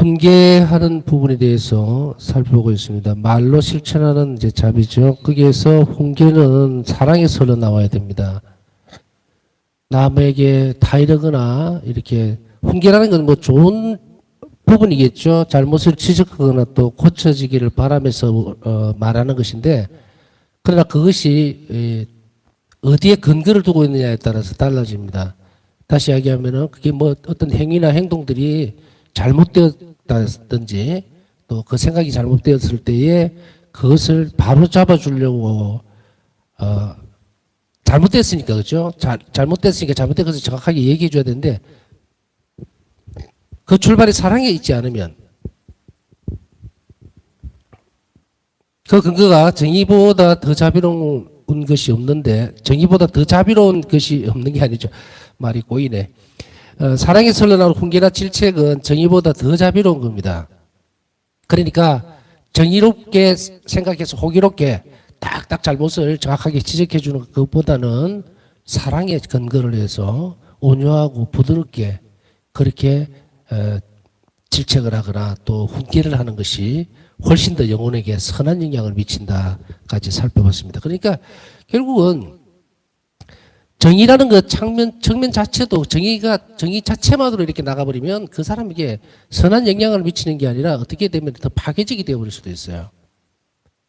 훈계하는 부분에 대해서 살펴보고 있습니다. 말로 실천하는 이제 자비죠. 거기에서 훈계는 사랑에서 나와야 됩니다. 남에게 타이르거나 이렇게 훈계라는 건 뭐 좋은 부분이겠죠. 잘못을 지적하거나 또 고쳐지기를 바라면서 말하는 것인데, 그러나 그것이 어디에 근거를 두고 있느냐에 따라서 달라집니다. 다시 이야기하면은 그게 뭐 어떤 행위나 행동들이 잘못되었다든지 또 그 생각이 잘못되었을 때에 그것을 바로 잡아주려고 잘못됐으니까 그렇죠. 잘못됐으니까 잘못된 것을 정확하게 얘기해 줘야 되는데 그 출발이 사랑에 있지 않으면 그 근거가 정의보다 더 자비로운 것이 없는데 정의보다 더 자비로운 것이 없는 게 아니죠. 말이 꼬이네. 사랑에 설러나온 훈계나 질책은 정의보다 더 자비로운 겁니다. 그러니까 정의롭게 생각해서 호기롭게 딱딱 잘못을 정확하게 지적해 주는 것보다는 사랑에 근거를 해서 온유하고 부드럽게 그렇게 질책을 하거나 또 훈계를 하는 것이 훨씬 더 영혼에게 선한 영향을 미친다까지 살펴봤습니다. 그러니까 결국은 정의라는 그 정면 자체도 정의 자체만으로 이렇게 나가버리면 그 사람에게 선한 영향을 미치는 게 아니라 어떻게 되면 더 파괴적이 되어버릴 수도 있어요.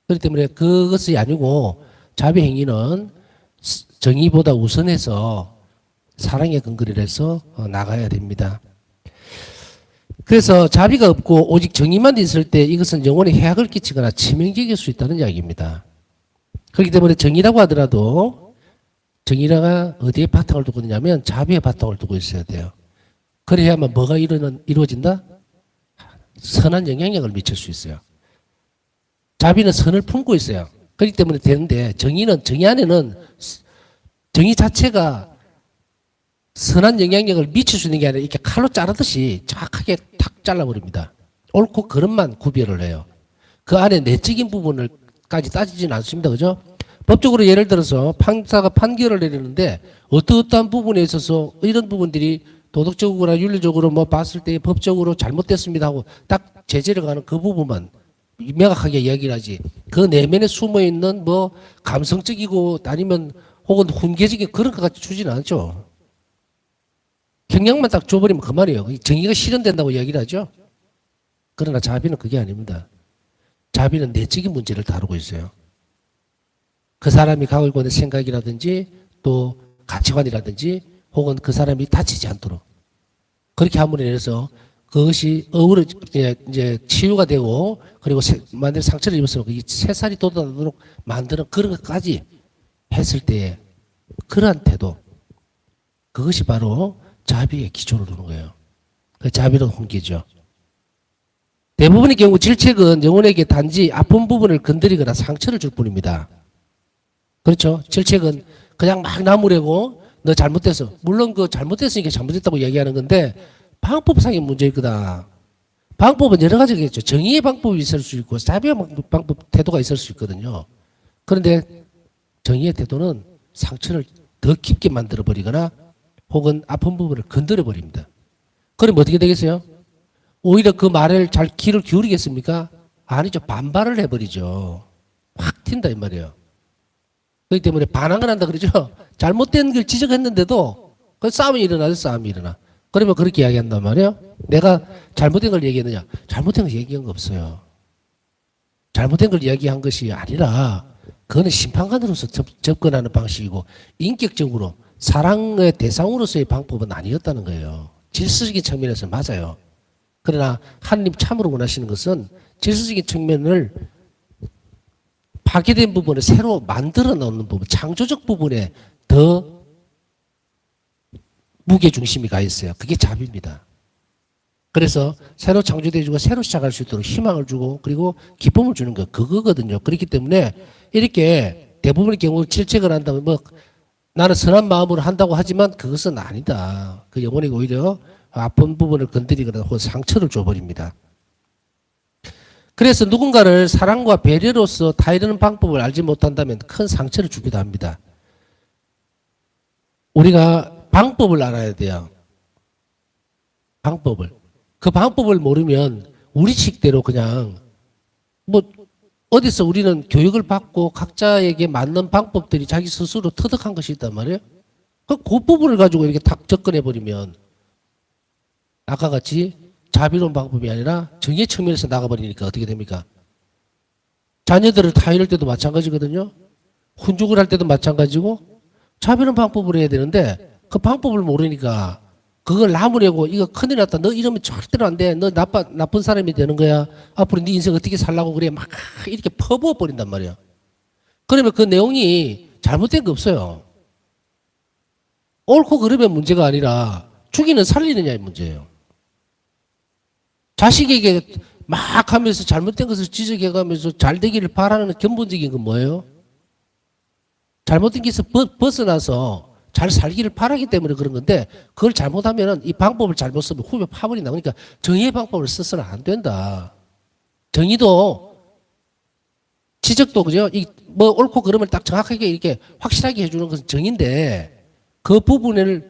그렇기 때문에 그것이 아니고 자비 행위는 정의보다 우선해서 사랑의 근거를 해서 나가야 됩니다. 그래서 자비가 없고 오직 정의만 있을 때 이것은 영혼에 해악을 끼치거나 치명적일 수 있다는 이야기입니다. 그렇기 때문에 정의라고 하더라도 정의가 어디에 바탕을 두고 있냐면 자비에 바탕을 두고 있어야 돼요. 그래야만 뭐가 이루어진다? 선한 영향력을 미칠 수 있어요. 자비는 선을 품고 있어요. 그렇기 때문에 되는데 정의는 정의 안에는 정의 자체가 선한 영향력을 미칠 수 있는 게 아니라 이렇게 칼로 자르듯이 정확하게 탁 잘라버립니다. 옳고 그름만 구별을 해요. 그 안에 내적인 부분을까지 따지지는 않습니다. 그죠? 법적으로 예를 들어서 판사가 판결을 내리는데 어떠한 부분에 있어서 이런 부분들이 도덕적으로나 윤리적으로 뭐 봤을 때 법적으로 잘못됐습니다 하고 딱 제재를 가는 그 부분만 명확하게 이야기를 하지. 그 내면에 숨어 있는 뭐 감성적이고 아니면 혹은 훈계적인 그런 것 같이 주지는 않죠. 경향만 딱 줘버리면 그만이에요. 정의가 실현된다고 이야기를 하죠. 그러나 자비는 그게 아닙니다. 자비는 내적인 문제를 다루고 있어요. 그 사람이 가지고 있는 생각이라든지 또 가치관이라든지 혹은 그 사람이 다치지 않도록 그렇게 함으로 인해서 그것이 이제 치유가 되고 그리고 만든 상처를 입었으면 이 새살이 돋아나도록 만드는 그런 것까지 했을 때에 그러한 태도 그것이 바로 자비의 기초를 두는 거예요. 그 자비로운 훈계죠. 대부분의 경우 질책은 영혼에게 단지 아픈 부분을 건드리거나 상처를 줄 뿐입니다. 그렇죠? 질책은 그냥 막 나무래고 너 잘못됐어. 물론 그 잘못됐으니까 잘못됐다고 얘기하는 건데 방법상의 문제일 거다. 방법은 여러 가지겠죠. 정의의 방법이 있을 수 있고 자비의 방법 태도가 있을 수 있거든요. 그런데 정의의 태도는 상처를 더 깊게 만들어 버리거나 혹은 아픈 부분을 건드려 버립니다. 그럼 어떻게 되겠어요? 오히려 그 말을 잘 귀를 기울이겠습니까? 아니죠. 반발을 해버리죠. 확 튄다 이 말이에요. 그렇기 때문에 반항을 한다 그러죠. 잘못된 걸 지적했는데도 그 싸움이 일어나죠. 싸움이 일어나. 그러면 그렇게 이야기한단 말이에요. 내가 잘못된 걸 얘기했느냐? 잘못된 걸 얘기한 거 없어요. 잘못된 걸 이야기한 것이 아니라 그거는 심판관으로서 접근하는 방식이고 인격적으로 사랑의 대상으로서의 방법은 아니었다는 거예요. 질서적인 측면에서 맞아요. 그러나 하나님 참으로 원하시는 것은 질서적인 측면을 파괴된 부분을 새로 만들어 놓는 부분, 창조적 부분에 더 무게중심이 가 있어요. 그게 자비입니다. 그래서 새로 창조되어지고 새로 시작할 수 있도록 희망을 주고 그리고 기쁨을 주는 거 그거거든요. 그렇기 때문에 이렇게 대부분의 경우 질책을 한다면 뭐 나는 선한 마음으로 한다고 하지만 그것은 아니다. 그 영혼이 오히려 아픈 부분을 건드리거나 혹은 상처를 줘버립니다. 그래서 누군가를 사랑과 배려로서 타이르는 방법을 알지 못한다면 큰 상처를 주기도 합니다. 우리가 방법을 알아야 돼요. 방법을. 그 방법을 모르면 우리 식대로 그냥 뭐 어디서 우리는 교육을 받고 각자에게 맞는 방법들이 자기 스스로 터득한 것이 있단 말이에요. 그 부분을 가지고 이렇게 탁 접근해 버리면 아까 같이 자비로운 방법이 아니라 정의 측면에서 나가버리니까 어떻게 됩니까? 자녀들을 타이를 때도 마찬가지거든요. 훈육을 할 때도 마찬가지고 자비로운 방법으로 해야 되는데 그 방법을 모르니까 그걸 나무래고 이거 큰일 났다. 너 이러면 절대로 안 돼. 너 나쁜 사람이 되는 거야. 앞으로 네 인생 어떻게 살라고 그래. 막 이렇게 퍼부어 버린단 말이야. 그러면 그 내용이 잘못된 거 없어요. 옳고 그르면 문제가 아니라 죽이는 살리느냐의 문제예요. 자식에게 막 하면서 잘못된 것을 지적해가면서 잘 되기를 바라는 근본적인 건 뭐예요? 잘못된 것에서 벗어나서 잘 살기를 바라기 때문에 그런 건데 그걸 잘못하면은 이 방법을 잘못 쓰면 후벼 파버린다. 그러니까 정의의 방법을 써서는 안 된다. 정의도 지적도 그죠? 이 뭐 옳고 그름을 딱 정확하게 이렇게 확실하게 해주는 것은 정의인데 그 부분을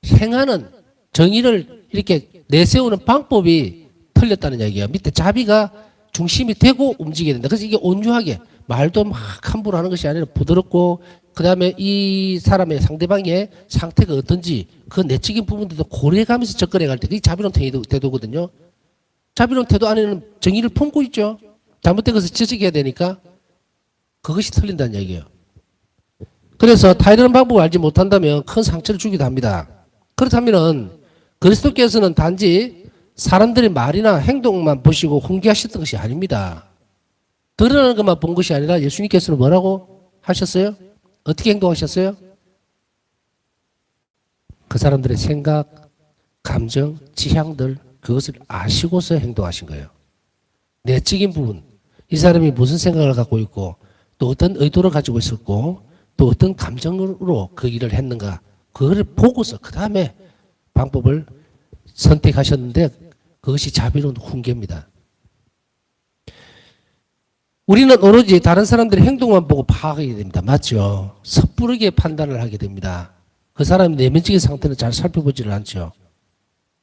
행하는 정의를 이렇게 내세우는 방법이 틀렸다는 이야기야. 밑에 자비가 중심이 되고 움직여야 된다. 그래서 이게 온유하게 말도 막 함부로 하는 것이 아니라 부드럽고 그 다음에 이 사람의 상대방의 상태가 어떤지 그 내적인 부분들도 고려해가면서 접근해 갈 때 그게 자비로운 태도거든요. 자비로운 태도 안에는 정의를 품고 있죠. 잘못된 것을 지적해야 되니까 그것이 틀린다는 얘기예요. 그래서 타이르는 방법을 알지 못한다면 큰 상처를 주기도 합니다. 그렇다면 그리스도께서는 단지 사람들의 말이나 행동만 보시고 훈계하셨던 것이 아닙니다. 드러나는 것만 본 것이 아니라 예수님께서는 뭐라고 하셨어요? 어떻게 행동하셨어요? 그 사람들의 생각, 감정, 지향들 그것을 아시고서 행동하신 거예요. 내적인 부분, 이 사람이 무슨 생각을 갖고 있고 또 어떤 의도를 가지고 있었고 또 어떤 감정으로 그 일을 했는가 그거를 보고서 그 다음에 방법을 선택하셨는데 그것이 자비로운 훈계입니다. 우리는 오로지 다른 사람들의 행동만 보고 파악하게 됩니다. 맞죠? 섣부르게 판단을 하게 됩니다. 그 사람의 내면적인 상태는 잘 살펴보지를 않죠.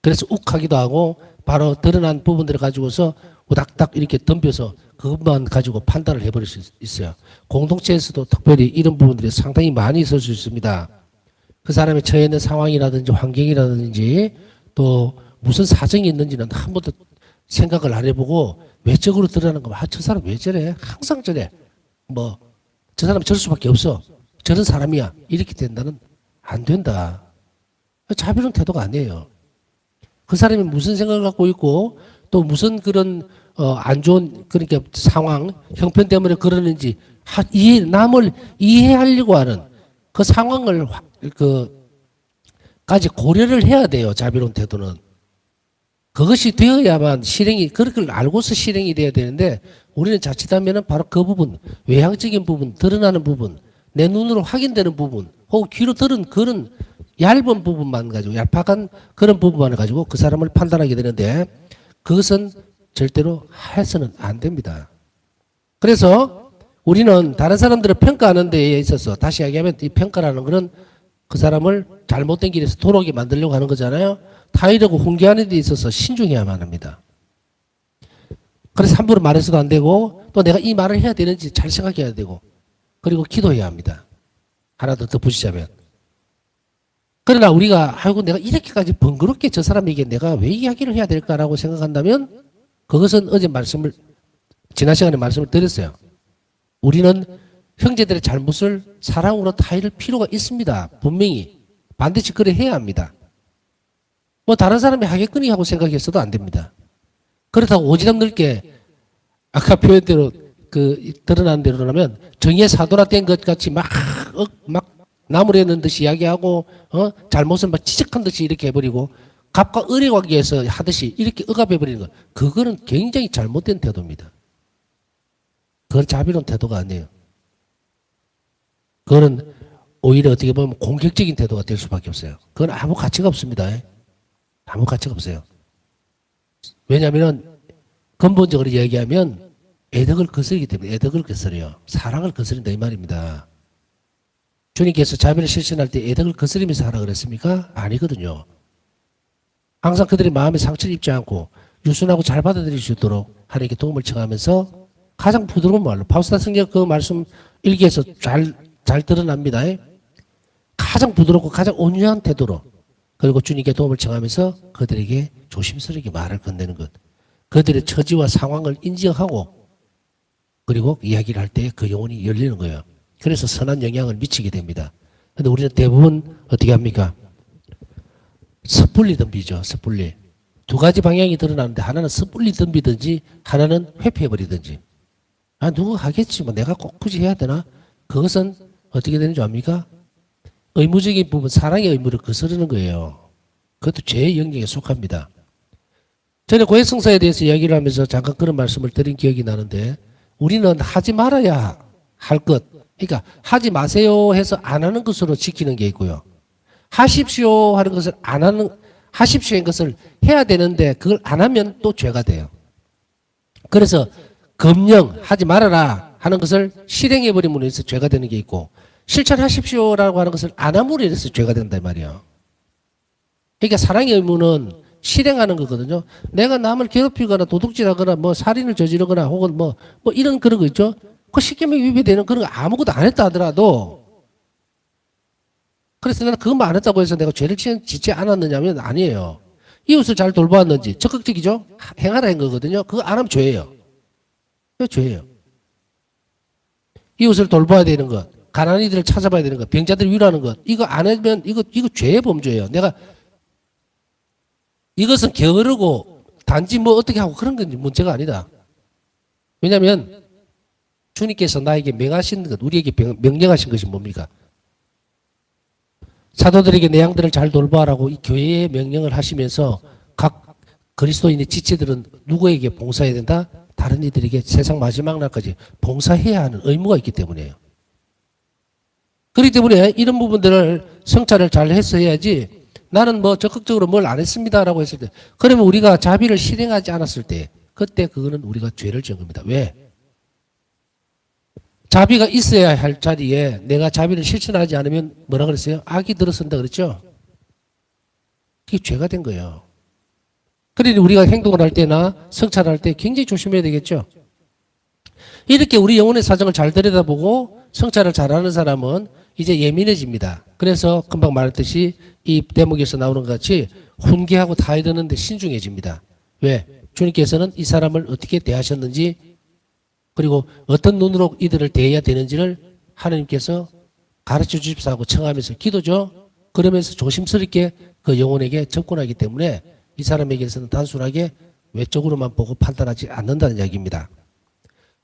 그래서 욱하기도 하고 바로 드러난 부분들을 가지고서 우닥닥 이렇게 덤벼서 그것만 가지고 판단을 해버릴 수 있어요. 공동체에서도 특별히 이런 부분들이 상당히 많이 있을 수 있습니다. 그 사람이 처해 있는 상황이라든지 환경이라든지 또 무슨 사정이 있는지는 한 번도 생각을 안 해보고 외적으로 드러나는 거, 저 사람 왜 저래? 항상 저래. 뭐, 저 사람 저럴 수밖에 없어. 저런 사람이야. 이렇게 된다는, 안 된다. 자비로운 태도가 아니에요. 그 사람이 무슨 생각을 갖고 있고 또 무슨 그런 안 좋은 그러니까 상황 형편 때문에 그러는지 남을 이해하려고 하는 그 상황을 까지 고려를 해야 돼요. 자비로운 태도는 그것이 되어야만 실행이 그걸 알고서 실행이 돼야 되는데 우리는 자칫하면은 바로 그 부분 외향적인 부분 드러나는 부분 내 눈으로 확인되는 부분 혹은 귀로 들은 그런 얇은 부분만 가지고 얄팍한 그런 부분만을 가지고 그 사람을 판단하게 되는데 그것은 절대로 해서는 안 됩니다. 그래서 우리는 다른 사람들을 평가하는 데에 있어서 다시 이야기하면 이 평가라는 것은 그 사람을 잘못된 길에서 돌아오게 만들려고 하는 거잖아요. 타이르고 훈계하는 데 있어서 신중해야만 합니다. 그래서 함부로 말해서도 안 되고 또 내가 이 말을 해야 되는지 잘 생각해야 되고 그리고 기도해야 합니다. 하나 더 덧붙이자면 그러나 우리가 아이고 내가 이렇게까지 번거롭게 저 사람에게 내가 왜 이야기를 해야 될까라고 생각한다면 그것은 어제 지난 시간에 말씀을 드렸어요. 우리는 형제들의 잘못을 사랑으로 타이를 필요가 있습니다. 분명히 반드시 그래 해야 합니다. 뭐 다른 사람이 하겠거니 하고 생각했어도 안 됩니다. 그렇다고 오지랖 넓게 아까 표현대로 드러난 대로라면 정의의 사도라된 것 같이 막 나무래는 듯이 이야기하고 잘못을 막 지적한 듯이 이렇게 해버리고 갑과 을의 관계에서 하듯이 이렇게 억압해버리는 것 그거는 굉장히 잘못된 태도입니다. 그건 자비로운 태도가 아니에요. 그거는 오히려 어떻게 보면 공격적인 태도가 될 수밖에 없어요. 그건 아무 가치가 없습니다. 아무 가치가 없어요. 왜냐하면 근본적으로 얘기하면 애덕을 거스르기 때문에 애덕을 거스려요. 사랑을 거스린다 이 말입니다. 주님께서 자비를 실천할 때 애덕을 거스리면서 하라 그랬습니까? 아니거든요. 항상 그들의 마음에 상처를 입지 않고 유순하고 잘 받아들일 수 있도록 하나님께 도움을 청하면서 가장 부드러운 말로 파우스타 성경 그 말씀 일기에서 잘 드러납니다. 가장 부드럽고 가장 온유한 태도로 그리고 주님께 도움을 청하면서 그들에게 조심스럽게 말을 건네는 것. 그들의 처지와 상황을 인정하고 그리고 이야기를 할 때 그 영혼이 열리는 거예요. 그래서 선한 영향을 미치게 됩니다. 그런데 우리는 대부분 어떻게 합니까? 섣불리 덤비죠. 섣불리. 두 가지 방향이 드러나는데 하나는 섣불리 덤비든지 하나는 회피해버리든지. 아, 누구 하겠지. 뭐 내가 꼭 굳이 해야 되나? 그것은 어떻게 되는 줄 압니까? 의무적인 부분, 사랑의 의무를 거스르는 거예요. 그것도 죄의 영역에 속합니다. 전에 고해성사에 대해서 이야기를 하면서 잠깐 그런 말씀을 드린 기억이 나는데 우리는 하지 말아야 할 것, 그러니까 하지 마세요 해서 안 하는 것으로 지키는 게 있고요. 하십시오 하는 것을 안 하는, 하십시오인 것을 해야 되는데 그걸 안 하면 또 죄가 돼요. 그래서 금령, 하지 말아라 하는 것을 실행해버림으로 인해서 죄가 되는 게 있고 실천하십시오라고 하는 것을 안 함으로 인해서 죄가 된단 말이에요. 그러니까 사랑의 의무는 실행하는 거거든요. 내가 남을 괴롭히거나 도둑질하거나 뭐 살인을 저지르거나 혹은 뭐 이런 그런 거 있죠. 그 십계명 위배되는 그런 거 아무것도 안 했다 하더라도 그래서 나는 그것만 안 했다고 해서 내가 죄를 짓지 않았느냐면 아니에요. 이웃을 잘 돌보았는지 적극적이죠. 행하라 한 거거든요. 그거 안 하면 죄예요. 그게 죄예요. 이웃을 돌봐야 되는 것, 가난한 이들을 찾아봐야 되는 것, 병자들을 위로하는 것, 이거 안 하면 이거 죄의 범죄예요. 내가 이것은 게으르고 단지 뭐 어떻게 하고 그런 건 문제가 아니다. 왜냐하면 주님께서 나에게 명하신 것, 우리에게 명령하신 것이 뭡니까? 사도들에게 내 양들을 잘 돌보아라고 이 교회에 명령을 하시면서 각 그리스도인의 지체들은 누구에게 봉사해야 된다? 다른 이들에게 세상 마지막 날까지 봉사해야 하는 의무가 있기 때문이에요. 그렇기 때문에 이런 부분들을 성찰을 잘 해서 해야지 나는 뭐 적극적으로 뭘 안 했습니다라고 했을 때 그러면 우리가 자비를 실행하지 않았을 때 그때 그거는 우리가 죄를 지은 겁니다. 왜? 자비가 있어야 할 자리에 내가 자비를 실천하지 않으면 뭐라 그랬어요? 악이 들어선다 그랬죠? 그게 죄가 된 거예요. 그러니 우리가 행동을 할 때나 성찰할 때 굉장히 조심해야 되겠죠? 이렇게 우리 영혼의 사정을 잘 들여다보고 성찰을 잘하는 사람은 이제 예민해집니다. 그래서 금방 말했듯이 이 대목에서 나오는 것 같이 훈계하고 타이르는 데 신중해집니다. 왜? 주님께서는 이 사람을 어떻게 대하셨는지 그리고 어떤 눈으로 이들을 대해야 되는지를 하나님께서 가르쳐 주십사 하고 청하면서 기도죠. 그러면서 조심스럽게 그 영혼에게 접근하기 때문에 이 사람에게서는 단순하게 외적으로만 보고 판단하지 않는다는 이야기입니다.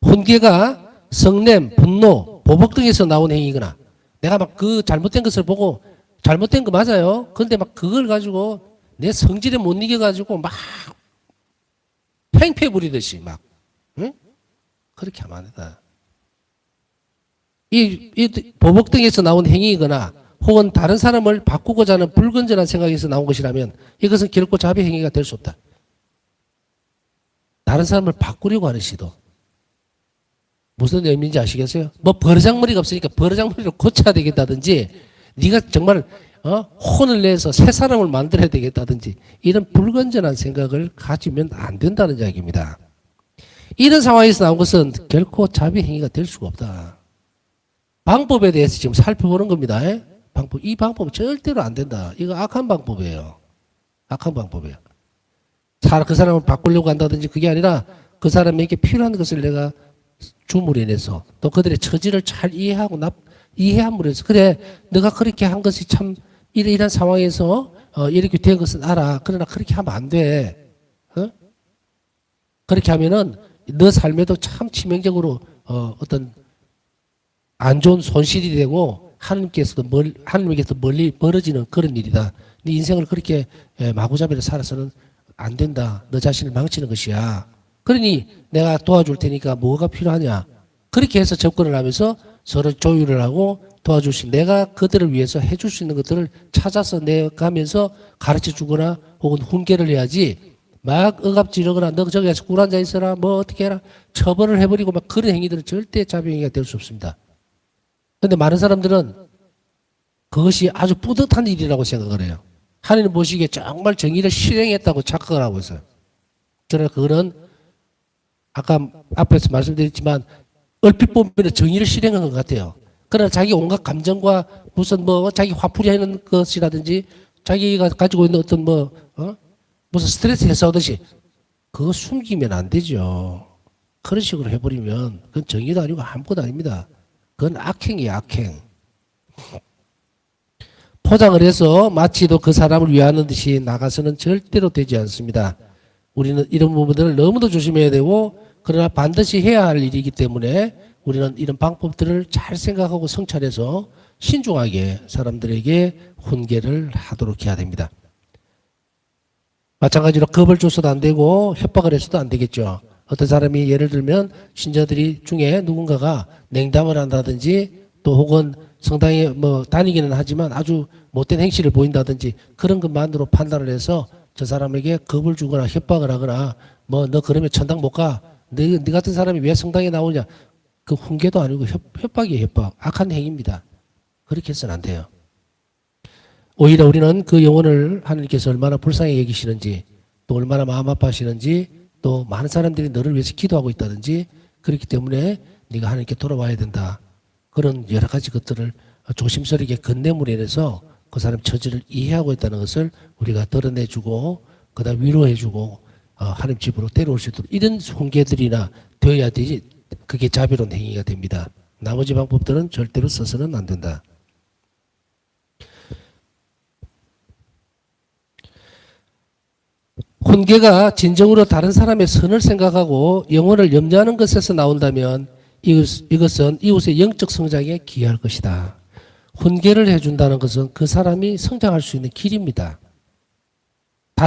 훈계가 성냄, 분노, 보복 등에서 나온 행위거나 내가 막 그 잘못된 것을 보고 잘못된 거 맞아요. 그런데 막 그걸 가지고 내 성질에 못 이겨가지고 막 팽패 부리듯이 막 응? 그렇게 하면 안 된다. 이 보복 등에서 나온 행위이거나 혹은 다른 사람을 바꾸고자 하는 불건전한 생각에서 나온 것이라면 이것은 결코 자비 행위가 될 수 없다. 다른 사람을 바꾸려고 하는 시도. 무슨 의미인지 아시겠어요? 뭐 버르장머리가 없으니까 버르장머리를 고쳐야 되겠다든지 네가 정말 혼을 내서 새 사람을 만들어야 되겠다든지 이런 불건전한 생각을 가지면 안 된다는 이야기입니다. 이런 상황에서 나온 것은 결코 자비 행위가 될 수가 없다. 방법에 대해서 지금 살펴보는 겁니다. 이 방법은 절대로 안 된다. 이거 악한 방법이에요. 악한 방법이에요. 그 사람을 바꾸려고 한다든지 그게 아니라 그 사람에게 필요한 것을 내가 줌으로 인해서 또 그들의 처지를 잘 이해하고 이해함으로 해서 그래 너가 그렇게 한 것이 참 이런 상황에서 이렇게 된 것은 알아. 그러나 그렇게 하면 안 돼. 그렇게 하면은 너 삶에도 참 치명적으로 어떤 안 좋은 손실이 되고 하나님께서도 멀리 멀어지는 그런 일이다. 네 인생을 그렇게 마구잡이로 살아서는 안 된다. 너 자신을 망치는 것이야. 그러니 내가 도와줄 테니까 뭐가 필요하냐. 그렇게 해서 접근을 하면서 서로 조율을 하고 도와주신 내가 그들을 위해서 해줄 수 있는 것들을 찾아서 내가면서 가르쳐 주거나 혹은 훈계를 해야지 막 억압지르거나 너 저기 가서 꿀 앉아 있어라 뭐 어떻게 해라 처벌을 해버리고 막 그런 행위들은 절대 자비행위가 될 수 없습니다. 그런데 많은 사람들은 그것이 아주 뿌듯한 일이라고 생각을 해요. 하나님 보시기에 정말 정의를 실행했다고 착각을 하고 있어요. 그러나 그거는 아까 앞에서 말씀드렸지만 얼핏 보면 정의를 실행한 것 같아요. 그러나 자기 온갖 감정과 무슨 자기 화풀이 하는 것이라든지 자기가 가지고 있는 어떤 무슨 스트레스 해소하듯이 그거 숨기면 안 되죠. 그런 식으로 해버리면 그건 정의도 아니고 아무것도 아닙니다. 그건 악행이에요, 악행. 포장을 해서 마치도 그 사람을 위하는 듯이 나가서는 절대로 되지 않습니다. 우리는 이런 부분들을 너무도 조심해야 되고 그러나 반드시 해야 할 일이기 때문에 우리는 이런 방법들을 잘 생각하고 성찰해서 신중하게 사람들에게 훈계를 하도록 해야 됩니다. 마찬가지로 겁을 줘서도 안 되고 협박을 해서도 안 되겠죠. 어떤 사람이 예를 들면 신자들이 중에 누군가가 냉담을 한다든지 또 혹은 성당에 다니기는 하지만 아주 못된 행실을 보인다든지 그런 것만으로 판단을 해서 저 사람에게 겁을 주거나 협박을 하거나 너 그러면 천당 못 가. 네 같은 사람이 왜 성당에 나오냐. 그 훈계도 아니고 협박이에요, 협박. 악한 행위입니다. 그렇게 해서는 안 돼요. 오히려 우리는 그 영혼을 하나님께서 얼마나 불쌍히 여기시는지 또 얼마나 마음 아파하시는지 또 많은 사람들이 너를 위해서 기도하고 있다든지 그렇기 때문에 네가 하나님께 돌아와야 된다. 그런 여러 가지 것들을 조심스럽게 건네물에 인해서 그 사람 처지를 이해하고 있다는 것을 우리가 드러내주고 그다음 위로해주고 하나님 집으로 데려올 수 있도록 이런 훈계들이나 되어야 되지 그게 자비로운 행위가 됩니다. 나머지 방법들은 절대로 써서는 안 된다. 훈계가 진정으로 다른 사람의 선을 생각하고 영혼을 염려하는 것에서 나온다면 이것은 이웃의 영적 성장에 기여할 것이다. 훈계를 해준다는 것은 그 사람이 성장할 수 있는 길입니다.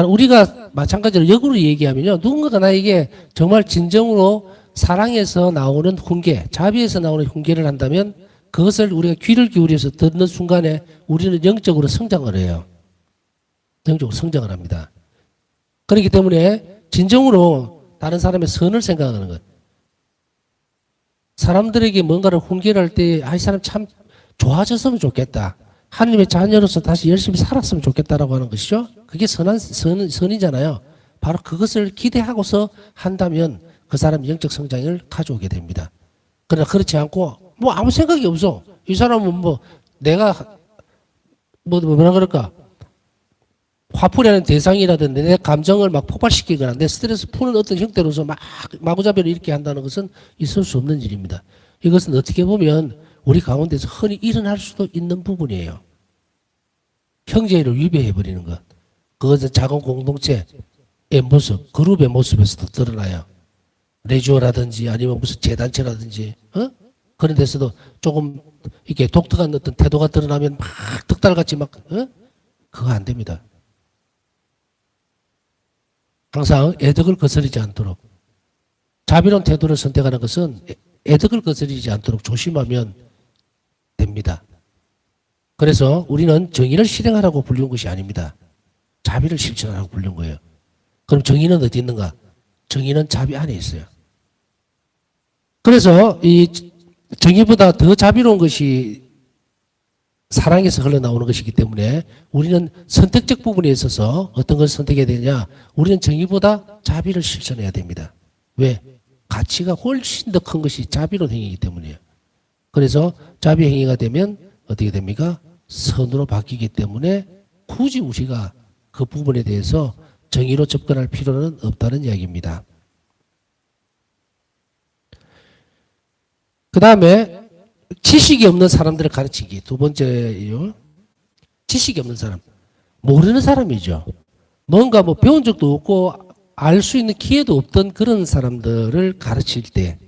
우리가 마찬가지로 역으로 얘기하면요. 누군가가 나에게 정말 진정으로 사랑에서 나오는 훈계, 자비에서 나오는 훈계를 한다면 그것을 우리가 귀를 기울여서 듣는 순간에 우리는 영적으로 성장을 해요. 영적으로 성장을 합니다. 그렇기 때문에 진정으로 다른 사람의 선을 생각하는 것. 사람들에게 뭔가를 훈계를 할 때 이 사람 참 좋아졌으면 좋겠다. 하나님의 자녀로서 다시 열심히 살았으면 좋겠다라고 하는 것이죠. 그게 선이잖아요. 바로 그것을 기대하고서 한다면 그 사람 영적 성장을 가져오게 됩니다. 그러나 그렇지 않고 아무 생각이 없어. 이 사람은 내가 뭐라 그럴까? 화풀이하는 대상이라든지 내 감정을 막 폭발시키거나 내 스트레스 푸는 어떤 형태로서 막 마구잡이로 이렇게 한다는 것은 있을 수 없는 일입니다. 이것은 어떻게 보면 우리 가운데서 흔히 일어날 수도 있는 부분이에요. 형제를 위배해버리는 것. 그것은 작은 공동체의 모습, 그룹의 모습에서도 드러나요. 레주어라든지 아니면 무슨 재단체라든지 그런 데서도 조금 이렇게 독특한 어떤 태도가 드러나면 막 득달같이 그거 안 됩니다. 항상 애덕을 거스르지 않도록 자비로운 태도를 선택하는 것은 애덕을 거스르지 않도록 조심하면 됩니다. 그래서 우리는 정의를 실행하라고 부르는 것이 아닙니다. 자비를 실천하라고 부르는 거예요. 그럼 정의는 어디 있는가? 정의는 자비 안에 있어요. 그래서 이 정의보다 더 자비로운 것이 사랑에서 흘러나오는 것이기 때문에 우리는 선택적 부분에 있어서 어떤 것을 선택해야 되냐? 우리는 정의보다 자비를 실천해야 됩니다. 왜? 가치가 훨씬 더 큰 것이 자비로운 행위이기 때문이에요. 그래서 자비 행위가 되면 어떻게 됩니까? 선으로 바뀌기 때문에 굳이 우리가 그 부분에 대해서 정의로 접근할 필요는 없다는 이야기입니다. 그 다음에 지식이 없는 사람들을 가르치기. 두 번째요. 지식이 없는 사람. 모르는 사람이죠. 뭔가 배운 적도 없고 알 수 있는 기회도 없던 그런 사람들을 가르칠 때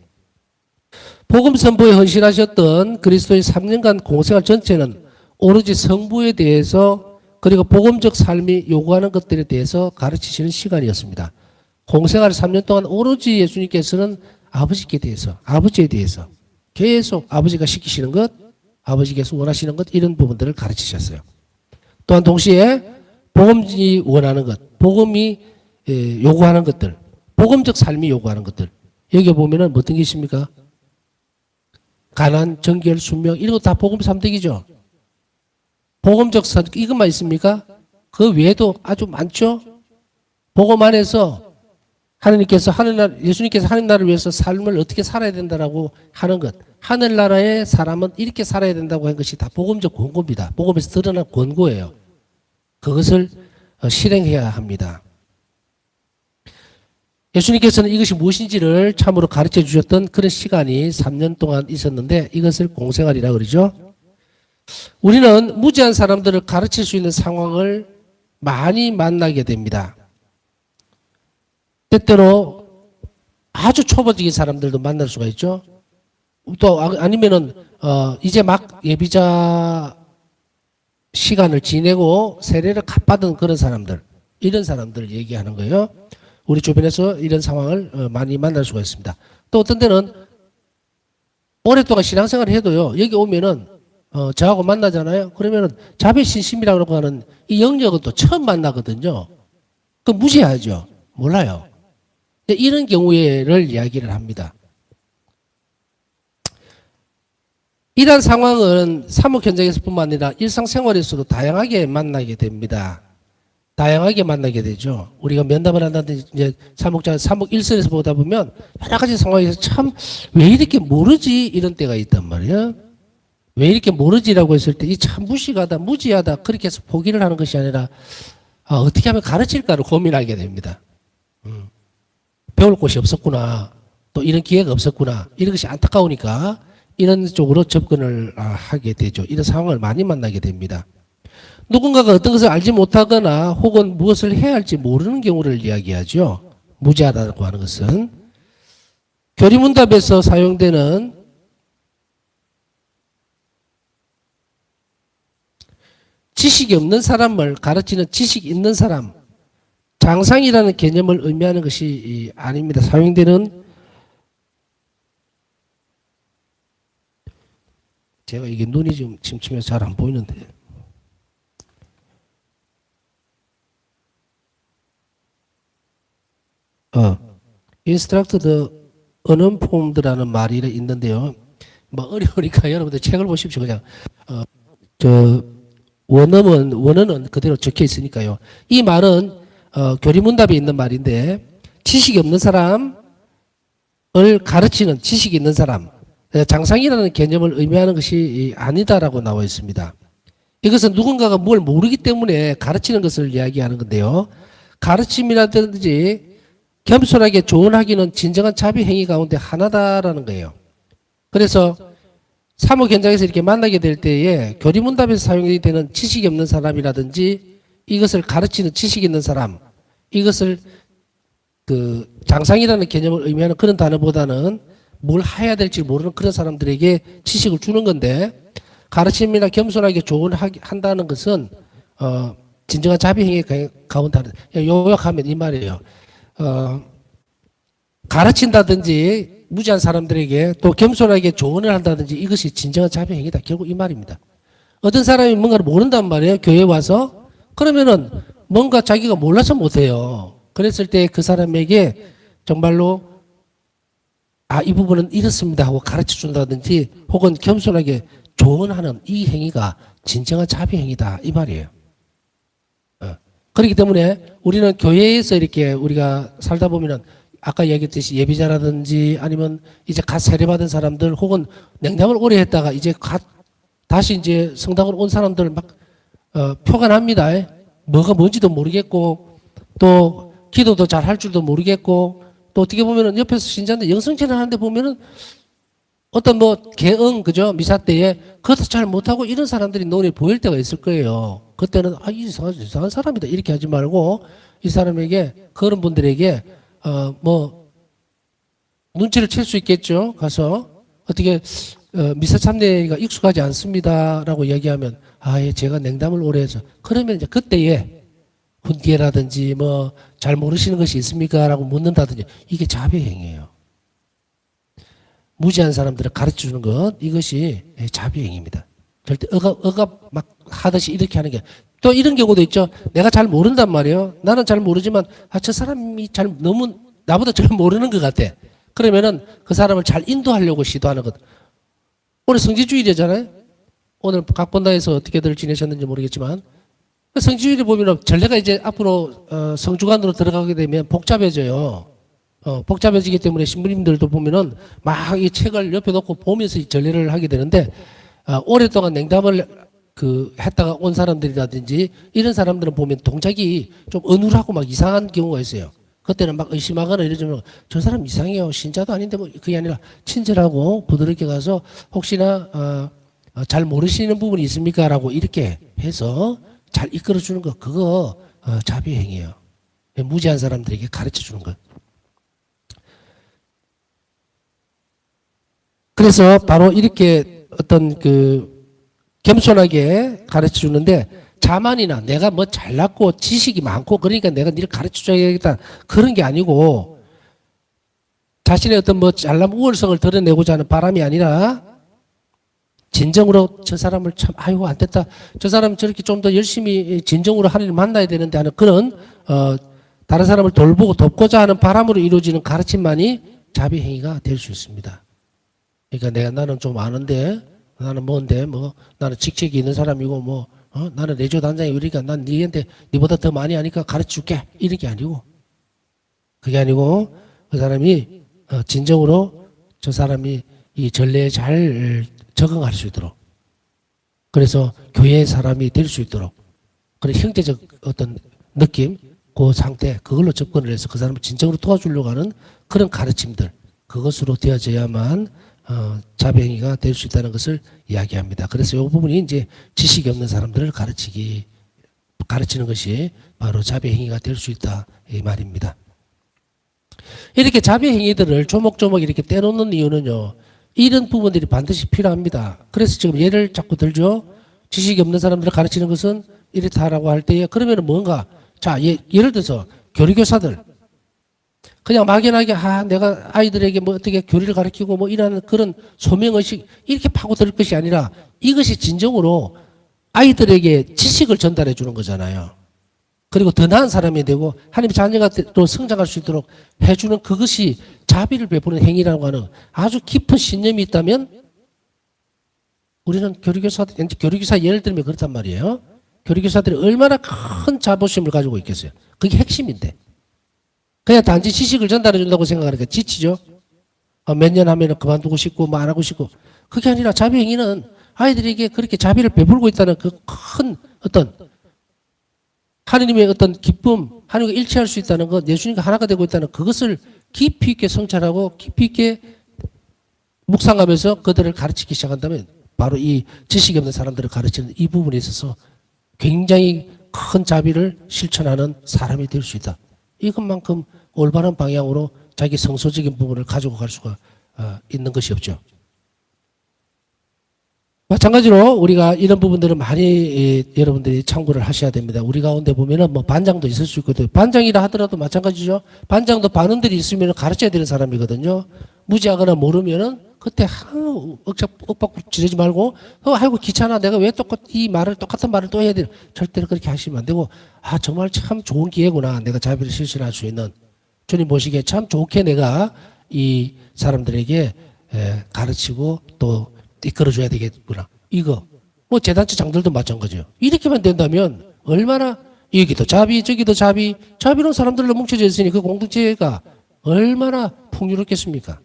복음 선포에 헌신하셨던 그리스도의 3년간 공생활 전체는 오로지 성부에 대해서 그리고 복음적 삶이 요구하는 것들에 대해서 가르치시는 시간이었습니다. 공생활 3년 동안 오로지 예수님께서는 아버지께 대해서, 아버지에 대해서 계속 아버지가 시키시는 것, 아버지께서 원하시는 것 이런 부분들을 가르치셨어요. 또한 동시에 복음이 원하는 것, 복음이 요구하는 것들, 복음적 삶이 요구하는 것들 여기 보면은 어떤 게 있습니까? 가난, 정결, 순명 이런 거 다 복음 3득이죠. 복음적 선 이것만 있습니까? 그 외에도 아주 많죠. 복음 안에서 하느님께서 예수님께서 하늘 나라를 위해서 삶을 어떻게 살아야 된다라고 하는 것. 하늘나라의 사람은 이렇게 살아야 된다고 한 것이 다 복음적 권고입니다. 복음에서 드러난 권고예요. 그것을 실행해야 합니다. 예수님께서는 이것이 무엇인지를 참으로 가르쳐 주셨던 그런 시간이 3년 동안 있었는데 이것을 공생활이라고 그러죠. 우리는 무지한 사람들을 가르칠 수 있는 상황을 많이 만나게 됩니다. 때때로 아주 초보적인 사람들도 만날 수가 있죠. 또 아니면은 이제 막 예비자 시간을 지내고 세례를 갓받은 그런 사람들, 이런 사람들을 얘기하는 거예요. 우리 주변에서 이런 상황을 많이 만날 수가 있습니다. 또 어떤 때는 오랫동안 신앙생활을 해도요, 여기 오면은 저하고 만나잖아요. 그러면은 자비신심이라고 하는 이 영역은 또 처음 만나거든요. 그 무시하죠. 몰라요. 이런 경우에를 이야기를 합니다. 이러한 상황은 사목 현장에서뿐만 아니라 일상생활에서도 다양하게 만나게 됩니다. 다양하게 만나게 되죠. 우리가 면담을 한다든지 이제 사목 일선에서 보다 보면 여러 가지 상황에서 참 왜 이렇게 모르지 이런 때가 있단 말이에요. 왜 이렇게 모르지라고 했을 때 이 참 무식하다, 무지하다 그렇게 해서 포기를 하는 것이 아니라 어떻게 하면 가르칠까를 고민하게 됩니다. 배울 곳이 없었구나. 또 이런 기회가 없었구나. 이런 것이 안타까우니까 이런 쪽으로 접근을 하게 되죠. 이런 상황을 많이 만나게 됩니다. 누군가가 어떤 것을 알지 못하거나 혹은 무엇을 해야 할지 모르는 경우를 이야기하죠. 무지하다고 하는 것은. 교리문답에서 사용되는 지식이 없는 사람을 가르치는 지식 있는 사람, 장상이라는 개념을 의미하는 것이 아닙니다. 사용되는 제가 이게 눈이 좀 침침해서 잘 안 보이는데 인스트럭터드 언언폼드라는 말이 있는데요. 뭐 어려우니까 여러분들 책을 보십시오. 그냥 원어는 그대로 적혀 있으니까요. 이 말은 교리문답에 있는 말인데 지식이 없는 사람을 가르치는 지식이 있는 사람, 장상이라는 개념을 의미하는 것이 아니다라고 나와 있습니다. 이것은 누군가가 뭘 모르기 때문에 가르치는 것을 이야기하는 건데요. 가르침이라든지 겸손하게 조언하기는 진정한 자비 행위 가운데 하나다라는 거예요. 그래서 사목 현장에서 이렇게 만나게 될 때에 교리문답에서 사용이 되는 지식이 없는 사람이라든지 이것을 가르치는 지식이 있는 사람, 이것을 장상이라는 개념을 의미하는 그런 단어보다는 뭘 해야 될지 모르는 그런 사람들에게 지식을 주는 건데 가르침이나 겸손하게 조언한다는 것은 진정한 자비 행위 가운데 하나. 요약하면 이 말이에요. 가르친다든지 무지한 사람들에게 또 겸손하게 조언을 한다든지 이것이 진정한 자비 행위다. 결국 이 말입니다. 어떤 사람이 뭔가를 모른단 말이에요. 교회에 와서. 그러면은 뭔가 자기가 몰라서 못해요. 그랬을 때 그 사람에게 정말로 이 부분은 이렇습니다 하고 가르쳐 준다든지 혹은 겸손하게 조언하는 이 행위가 진정한 자비 행위다. 이 말이에요. 그렇기 때문에 우리는 교회에서 이렇게 우리가 살다 보면은 아까 얘기했듯이 예비자라든지 아니면 이제 갓 세례받은 사람들 혹은 냉담을 오래 했다가 이제 다시 이제 성당으로 온 사람들 막 표가 납니다. 뭐가 뭔지도 모르겠고 또 기도도 잘 할 줄도 모르겠고 또 어떻게 보면은 옆에서 신자인데 영성체를 하는데 보면은 어떤 개응 그죠 미사 때에 그것도 잘 못하고 이런 사람들이 눈에 보일 때가 있을 거예요. 그때는 이상한 사람이다 이렇게 하지 말고 이 사람에게 그런 분들에게 눈치를 챌 수 있겠죠. 가서 어떻게 미사 참례가 익숙하지 않습니다라고 이야기하면 예, 제가 냉담을 오래 해서 그러면 이제 그때에 훈계라든지 잘 모르시는 것이 있습니까라고 묻는다든지 이게 자비 행위예요. 무지한 사람들을 가르쳐 주는 것 이것이 자비 행위입니다. 절대 억압 막 하듯이 이렇게 하는 게 또 이런 경우도 있죠. 내가 잘 모른단 말이에요. 나는 잘 모르지만 저 사람이 너무 나보다 잘 모르는 것 같아. 그러면은 그 사람을 잘 인도하려고 시도하는 것. 오늘 성지주일이잖아요. 오늘 각본당에서 어떻게들 지내셨는지 모르겠지만 성지주의를 보면은 전례가 이제 앞으로 성주관으로 들어가게 되면 복잡해져요. 복잡해지기 때문에 신부님들도 보면은 막 이 책을 옆에 놓고 보면서 이 전례를 하게 되는데 오랫동안 냉담을 했다가 온 사람들이라든지 이런 사람들은 보면 동작이 좀 어눌하고 막 이상한 경우가 있어요. 그때는 막 의심하거나 이러면 저 사람 이상해요. 신자도 아닌데 뭐 그게 아니라 친절하고 부드럽게 가서 혹시나 잘 모르시는 부분이 있습니까? 라고 이렇게 해서 잘 이끌어 주는 거 그거 자비행위예요. 무지한 사람들에게 가르쳐 주는 거. 그래서 바로 이렇게 어떤 겸손하게 가르쳐 주는데 자만이나 내가 뭐 잘났고 지식이 많고 그러니까 내가 니를 가르쳐 줘야겠다 그런 게 아니고 자신의 어떤 뭐 잘난 우월성을 드러내고자 하는 바람이 아니라 진정으로 저 사람을 참 아이고 안 됐다 저 사람 저렇게 좀 더 열심히 진정으로 하나님을 만나야 되는데 하는 그런 다른 사람을 돌보고 돕고자 하는 바람으로 이루어지는 가르침만이 자비 행위가 될 수 있습니다. 그러니까 나는 좀 아는데 나는 뭔데 뭐 나는 직책이 있는 사람이고 나는 내조 단장이 그러니까 난 니보다 더 많이 하니까 가르쳐 줄게 이런 게 아니고 그게 아니고 그 사람이 진정으로 저 사람이 이 전례에 잘 적응할 수 있도록 그래서 교회의 사람이 될 수 있도록 그런 형제적 어떤 느낌 그 상태 그걸로 접근을 해서 그 사람을 진정으로 도와주려고 하는 그런 가르침들 그것으로 되어져야만 자비행위가 될 수 있다는 것을 이야기합니다. 그래서 이 부분이 이제 지식이 없는 사람들을 가르치는 것이 바로 자비행위가 될 수 있다 이 말입니다. 이렇게 자비행위들을 조목조목 이렇게 떼놓는 이유는요. 이런 부분들이 반드시 필요합니다. 그래서 지금 예를 자꾸 들죠. 지식이 없는 사람들을 가르치는 것은 이렇다라고 할 때에 그러면 뭔가 자 예를 들어서 교리교사들 그냥 막연하게 내가 아이들에게 뭐 어떻게 교리를 가르치고 뭐 이런 그런 소명의식 이렇게 파고들 것이 아니라 이것이 진정으로 아이들에게 지식을 전달해 주는 거잖아요. 그리고 더 나은 사람이 되고 하나님의 자녀가 또 성장할 수 있도록 해주는 그것이 자비를 베푸는 행위라고 하는 아주 깊은 신념이 있다면 우리는 교리교사 예를 들면 그렇단 말이에요. 교리교사들이 얼마나 큰 자부심을 가지고 있겠어요. 그게 핵심인데. 그냥 단지 지식을 전달해 준다고 생각하니까 지치죠. 몇 년 하면 그만두고 싶고 뭐 안 하고 싶고 그게 아니라 자비 행위는 아이들에게 그렇게 자비를 베풀고 있다는 그 큰 어떤 하느님의 어떤 기쁨, 하느님과 일치할 수 있다는 것, 예수님과 하나가 되고 있다는 그것을 깊이 있게 성찰하고 깊이 있게 묵상하면서 그들을 가르치기 시작한다면 바로 이 지식이 없는 사람들을 가르치는 이 부분에 있어서 굉장히 큰 자비를 실천하는 사람이 될 수 있다. 이것만큼 올바른 방향으로 자기 성소적인 부분을 가지고 갈 수가 있는 것이 없죠. 마찬가지로 우리가 이런 부분들은 많이 여러분들이 참고를 하셔야 됩니다. 우리 가운데 보면은 뭐 반장도 있을 수 있거든요. 반장이라 하더라도 마찬가지죠. 반장도 반응들이 있으면 가르쳐야 되는 사람이거든요. 무지하거나 모르면은 그때 억박 지르지 말고 아이고 귀찮아 내가 왜 똑같은 말을 또 해야 돼. 절대로 그렇게 하시면 안 되고 정말 참 좋은 기회구나. 내가 자비를 실천할 수 있는 주님 보시기에 참 좋게 내가 이 사람들에게 가르치고 또 이끌어줘야 되겠구나. 이거 뭐 재단체 장들도 마찬가지예요. 이렇게만 된다면 얼마나 여기도 자비 저기도 자비로운 사람들로 뭉쳐져 있으니 그 공동체가 얼마나 풍요롭겠습니까?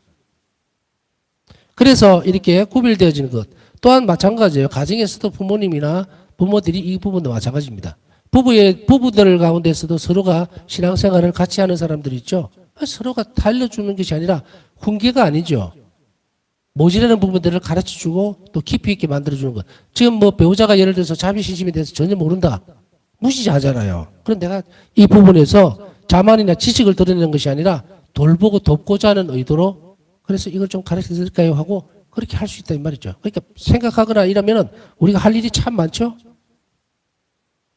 그래서 이렇게 구별되어지는 것 또한 마찬가지예요. 가정에서도 부모님이나 부모들이 이 부분도 마찬가지입니다. 부부들 가운데서도 서로가 신앙생활을 같이 하는 사람들이 있죠. 서로가 달려주는 것이 아니라 훈계가 아니죠. 모자라는 부분들을 가르쳐주고 또 깊이 있게 만들어주는 것. 지금 뭐 배우자가 예를 들어서 자비신심에 대해서 전혀 모른다. 무시하잖아요. 그럼 내가 이 부분에서 자만이나 지식을 드러내는 것이 아니라 돌보고 돕고자 하는 의도로 그래서 이걸 좀 가르쳐 드릴까요? 하고 그렇게 할 수 있다 이 말이죠. 그러니까 생각하거나 이러면은 우리가 할 일이 참 많죠.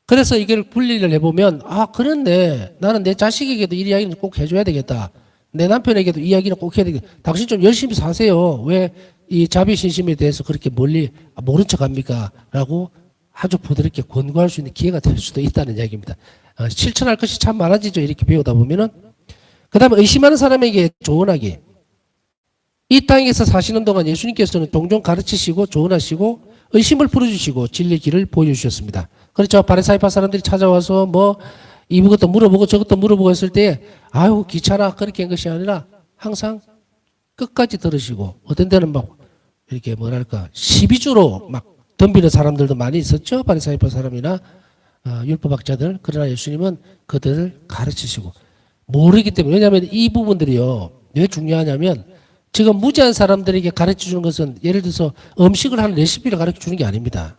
그래서 이걸 분리를 해보면 그런데 나는 내 자식에게도 이 이야기는 꼭 해줘야 되겠다. 내 남편에게도 이 이야기는 꼭 해야 되겠다. 당신 좀 열심히 사세요. 왜 이 자비신심에 대해서 그렇게 멀리 모른 척합니까? 라고 아주 부드럽게 권고할 수 있는 기회가 될 수도 있다는 이야기입니다. 실천할 것이 참 많아지죠. 이렇게 배우다 보면은. 그 다음에 의심하는 사람에게 조언하기. 이 땅에서 사시는 동안 예수님께서는 종종 가르치시고 조언하시고 의심을 풀어주시고 진리의 길을 보여주셨습니다. 그렇죠. 바리사이파 사람들이 찾아와서 뭐 이것도 물어보고 저것도 물어보고 했을 때 아유 귀찮아 그렇게 한 것이 아니라 항상 끝까지 들으시고 어떤 데는 막 이렇게 뭐랄까 시비주로 막 덤비는 사람들도 많이 있었죠. 바리사이파 사람이나 율법학자들. 그러나 예수님은 그들을 가르치시고 모르기 때문에. 왜냐하면 이 부분들이요 왜 중요하냐면 지금 무지한 사람들에게 가르쳐 주는 것은 예를 들어서 음식을 하는 레시피를 가르쳐 주는 게 아닙니다.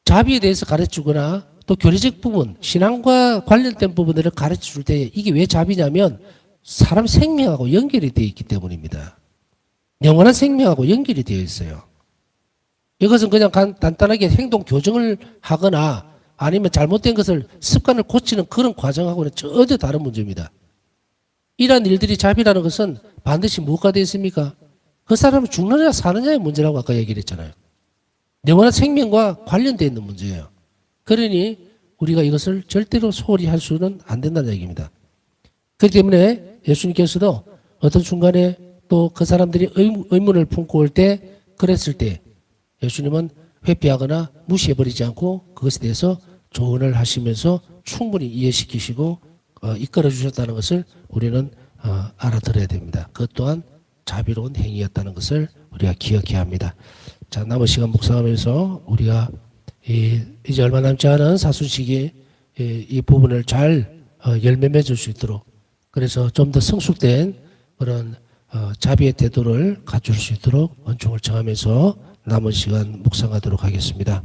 자비에 대해서 가르쳐 주거나 또 교리적 부분, 신앙과 관련된 부분들을 가르쳐 줄 때 이게 왜 자비냐면 사람 생명하고 연결이 되어 있기 때문입니다. 영원한 생명하고 연결이 되어 있어요. 이것은 그냥 간단하게 행동 교정을 하거나 아니면 잘못된 것을 습관을 고치는 그런 과정하고는 전혀 다른 문제입니다. 이러한 일들이 자비라는 것은 반드시 무엇가 되어 있습니까? 그 사람이 죽느냐 사느냐의 문제라고 아까 얘기를 했잖아요. 영원한 생명과 관련되어 있는 문제예요. 그러니 우리가 이것을 절대로 소홀히 할 수는 안 된다는 얘기입니다. 그렇기 때문에 예수님께서도 어떤 순간에 또 그 사람들이 의문을 품고 올 때 그랬을 때 예수님은 회피하거나 무시해버리지 않고 그것에 대해서 조언을 하시면서 충분히 이해시키시고 이끌어 주셨다는 것을 우리는 알아들어야 됩니다. 그것 또한 자비로운 행위였다는 것을 우리가 기억해야 합니다. 자, 남은 시간 묵상하면서 우리가 이제 얼마 남지 않은 사순식이 이 부분을 잘 열매 맺을 수 있도록 그래서 좀 더 성숙된 그런 자비의 태도를 갖출 수 있도록 은총을 청하면서 남은 시간 묵상하도록 하겠습니다.